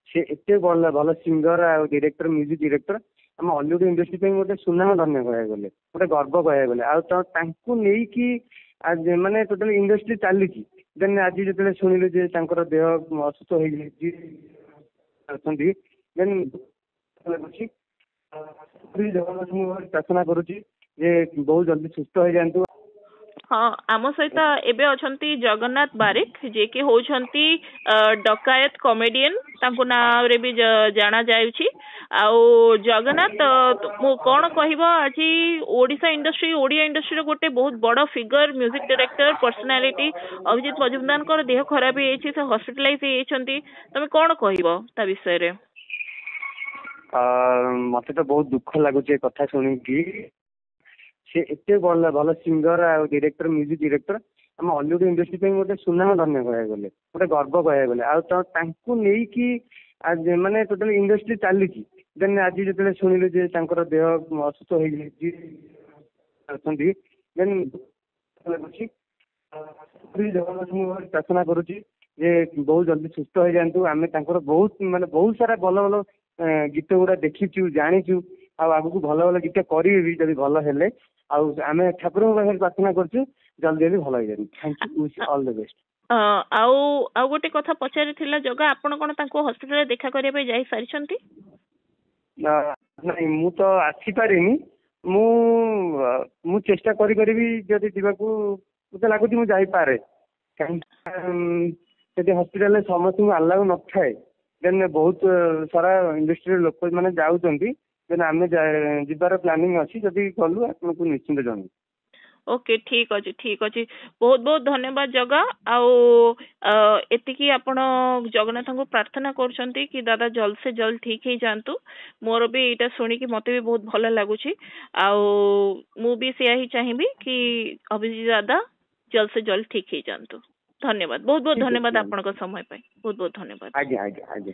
से एते भल भल सिंगर आ डायरेक्टर म्यूजिक डायरेक्टर आम हॉलीवुड इंडस्ट्री पे गोटे सुनाम धन्य कह गले गोटे गर्व कह गले आज माने टोटल इंडस्ट्री चली देन आज जो शुणिलु जे देह असुस्थ हो देन जगन्नाथ प्रार्थना करुच्ची बहुत जल्दी सुस्थ हो जातु। हाँ आम सहित एबे अछंती जगन्नाथ बारिक जे कि होछंती डकायत कॉमेडियन तांको ना रे भी जाना जाउची आउ जगन्नाथ मु कोन कहबो आज ओडिसा इंडस्ट्री ओडिया इंडस्ट्री गोटे बहुत बड़ figure music director personality Abhijit Majumdar को देह खराब हे से हॉस्पिटलाइज हेछंती तमे कोन कहबो ता विषय रे? मते तो बहुत दुख लागुचे कथा सुनी कि से एते भल सिंगर आ डायरेक्टर म्यूजिक डायरेक्टर आम हॉलीवुड इंडस्ट्री पे गोटे सुनाम धन्य कह गले गोटे गर्व कह गले आज माने टोटल इंडस्ट्री चली देन आज जो शुणिलु जे देह असुस्थ हो देन जगन्नाथ प्रार्थना करुच्ची बहुत जल्दी सुस्थ हो जातु। आम बहुत माने बहुत सारा भल भल गीत गुड़ा देखीचु जानीचु आगु भल भल गीत करी जब भल हेले आम ठाकुर पाखे प्रार्थना करछु जल्दी जल्दी भल हो जाए। Thank you wish all the best. आउ गोटे कथा पचारि थिला जगह आपण कोन तांको हॉस्पिटल देखा करिया पे जाई सारिछंती? नहीं मु तो आसी पारिनी मु चेष्टा करी करी भी जदि जीवाकू मते लागुची मु जाई पारे कहीं हॉस्पिटल समस्त अलाउ न थाए देन बहुत सारा इंडस्ट्री लोक मैंने जाऊँगी देन आम जीवार प्लानिंग अच्छी जदि गलु आपको निश्चिंत जन। ओके ठीक अच्छे बहुत बहुत धन्यवाद जगा आउ एतिकी आपण जगन्नाथ को प्रार्थना करछंती कि दादा जल्द से जल्द ठीक ही जानतु। मोर भी एटा सुनी कि मते भी बहुत भल लागुची आउ मु भी से ही चाहिबी कि अभिजीत दादा जल्द से जल्द ठीक ही जानतु। धन्यवाद बहुत बहुत धन्यवाद आपन को समय पाई बहुत बहुत धन्यवाद। आज्ञा आज्ञा आज्ञा।